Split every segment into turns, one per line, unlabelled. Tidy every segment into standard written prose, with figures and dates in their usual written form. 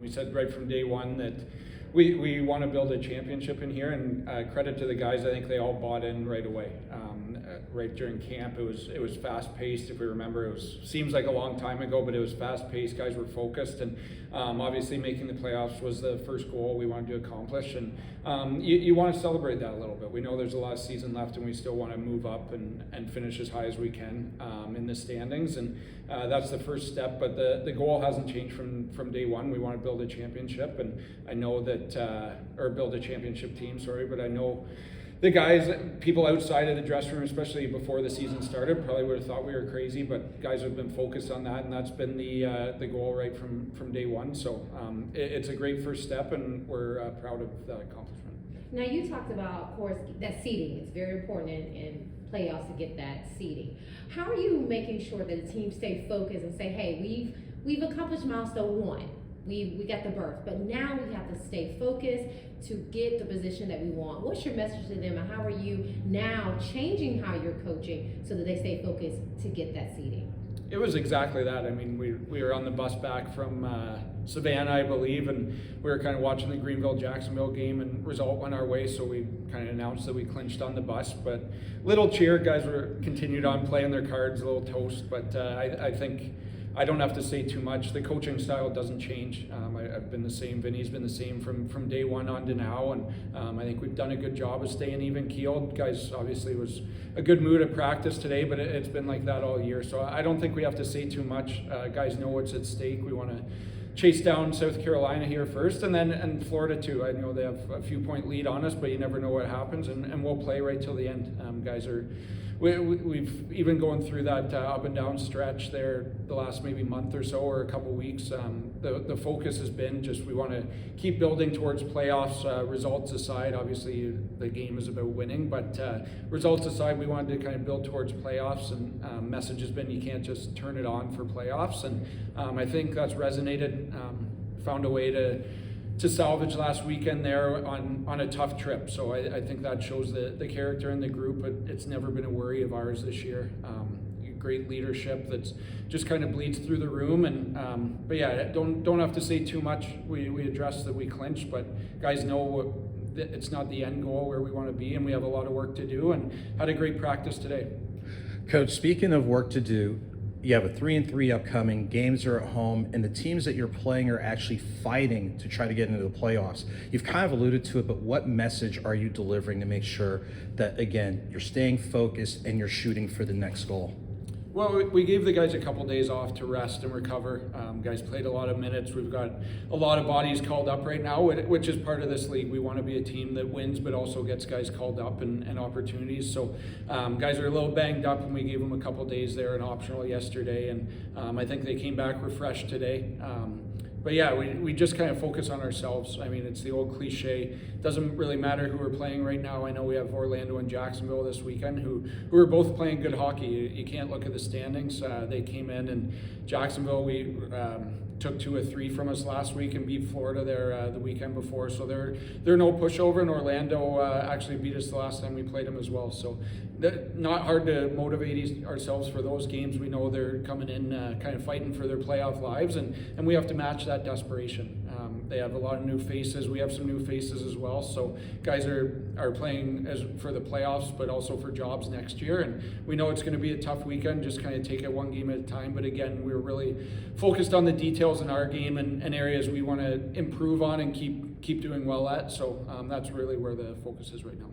We said right from day one that we want to build a championship in here, and credit to the guys. I think they all bought in right away. Right during camp, it was fast paced. If we remember, seems like a long time ago, but it was fast paced. Guys were focused, and obviously making the playoffs was the first goal we wanted to accomplish. And you want to celebrate that a little bit. We know there's a lot of season left, and we still want to move up and finish as high as we can in the standings. And that's the first step. But the goal hasn't changed from day one. We want to build a championship, and I know that or build a championship team. Sorry, but I know the guys, people outside of the dressing room, especially before the season started, probably would have thought we were crazy, but guys have been focused on that, and that's been the goal right from day one. So it's a great first step, and we're proud of that accomplishment.
Now, you talked about, of course, that seeding. It's very important in playoffs to get that seeding. How are you making sure that the team stay focused and say, hey, we've accomplished milestone one. We got the berth, but now we have to stay focused to get the position that we want. What's your message to them, and how are you now changing how you're coaching so that they stay focused to get that seeding?
It was exactly that. I mean, we were on the bus back from Savannah, I believe, and we were kind of watching the Greenville-Jacksonville game, and result went our way, so we kind of announced that we clinched on the bus. But little cheer, guys were continued on playing their cards, a little toast, but I think I don't have to say too much. The coaching style doesn't change. I've been the same. Vinny's been the same from day one on to now, and I think we've done a good job of staying even keeled. Guys, obviously, was a good mood at practice today, but it's been like that all year. So I don't think we have to say too much. Guys know what's at stake. We want to chase down South Carolina here first, and Florida too. I know they have a few point lead on us, but you never know what happens, and we'll play right till the end. Guys are. We've even going through that up and down stretch there the last maybe month or so, or a couple weeks. The focus has been just we want to keep building towards playoffs. Results aside, obviously the game is about winning, but results aside, we wanted to kind of build towards playoffs. And message has been you can't just turn it on for playoffs, and I think that's resonated. Found a way to salvage last weekend there on a tough trip. So I think that shows the character in the group, but it's never been a worry of ours this year. Great leadership that's just kind of bleeds through the room. And but yeah, don't have to say too much. We addressed that we clinched, but guys know that it's not the end goal where we want to be, and we have a lot of work to do, and had a great practice today.
Coach, speaking of work to do, you have a 3-3 upcoming, games are at home, and the teams that you're playing are actually fighting to try to get into the playoffs. You've kind of alluded to it, but what message are you delivering to make sure that, again, you're staying focused and you're shooting for the next goal?
Well, we gave the guys a couple days off to rest and recover. Guys played a lot of minutes. We've got a lot of bodies called up right now, which is part of this league. We want to be a team that wins, but also gets guys called up and opportunities. So guys are a little banged up, and we gave them a couple days there, an optional yesterday, and I think they came back refreshed today. But yeah, we just kind of focus on ourselves. I mean, it's the old cliche. Doesn't really matter who we're playing right now. I know we have Orlando and Jacksonville this weekend who are both playing good hockey. You can't look at the standings. They came in, and Jacksonville, we took 2 or 3 from us last week and beat Florida there the weekend before. So they're no pushover, and Orlando actually beat us the last time we played them as well. So not hard to motivate ourselves for those games. We know they're coming in kind of fighting for their playoff lives, and we have to match that desperation. They have a lot of new faces. We have some new faces as well. So guys are playing for the playoffs, but also for jobs next year. And we know it's going to be a tough weekend. Just kind of take it one game at a time. But again, we're really focused on the details in our game and areas we want to improve on and keep doing well at. So that's really where the focus is right now.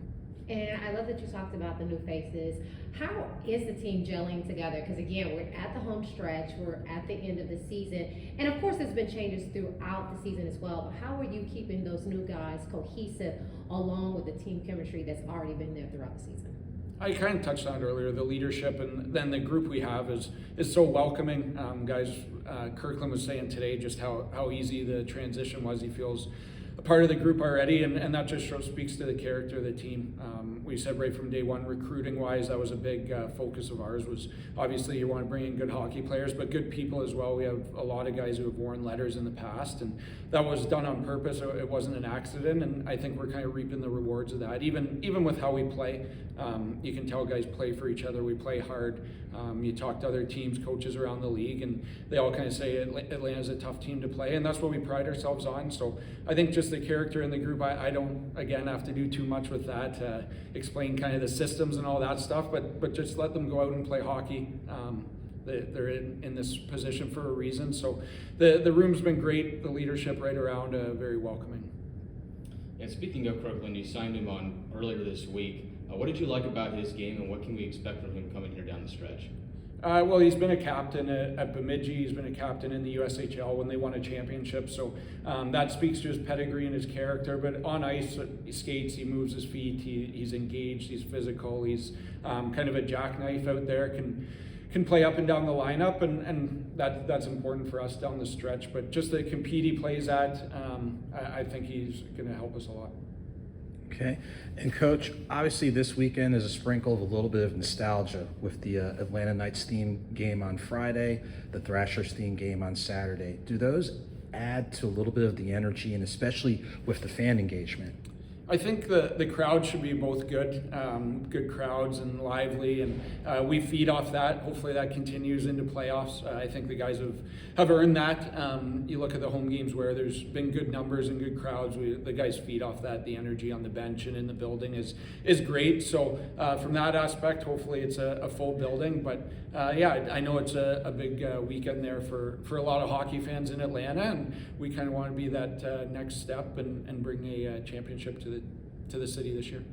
And I love that you talked about the new faces. How is the team gelling together? Because again, we're at the home stretch, we're at the end of the season, and of course there's been changes throughout the season as well, but how are you keeping those new guys cohesive along with the team chemistry that's already been there throughout the season?
I kind of touched on it earlier. The leadership and then the group we have is so welcoming. Guys, Kirkland was saying today just how easy the transition was. He feels a part of the group already, and that just speaks to the character of the team. We said right from day one, recruiting wise, that was a big focus of ours. Was obviously you want to bring in good hockey players, but good people as well. We have a lot of guys who have worn letters in the past, and that was done on purpose. It wasn't an accident, and I think we're kind of reaping the rewards of that. Even with how we play, you can tell guys play for each other. We play hard. You talk to other teams, coaches around the league, and they all kind of say Atlanta's a tough team to play, and that's what we pride ourselves on. So I think just the character in the group, I don't, again, have to do too much with that, explain kind of the systems and all that stuff, but just let them go out and play hockey. They're in this position for a reason. So the room's been great, the leadership right around, very welcoming.
And speaking of Kirkland, you signed him on earlier this week. What did you like about his game, and what can we expect from him coming here down the stretch?
Well, he's been a captain at Bemidji. He's been a captain in the USHL when they won a championship. So that speaks to his pedigree and his character. But on ice, he skates, he moves his feet, he's engaged, he's physical. He's kind of a jackknife out there, can play up and down the lineup, and that's important for us down the stretch. But just the compete he plays at, I think he's going to help us a lot.
Okay, and Coach, obviously this weekend is a sprinkle of a little bit of nostalgia with the Atlanta Knights theme game on Friday, the Thrashers theme game on Saturday. Do those add to a little bit of the energy, and especially with the fan engagement?
I think the crowd should be both good, good crowds and lively, and we feed off that. Hopefully that continues into playoffs. I think the guys have earned that. You look at the home games where there's been good numbers and good crowds. The guys feed off that. The energy on the bench and in the building is great. So from that aspect, hopefully it's a full building. But yeah, I know it's a big weekend there for a lot of hockey fans in Atlanta, and we kind of want to be that next step and bring a championship to the city this year.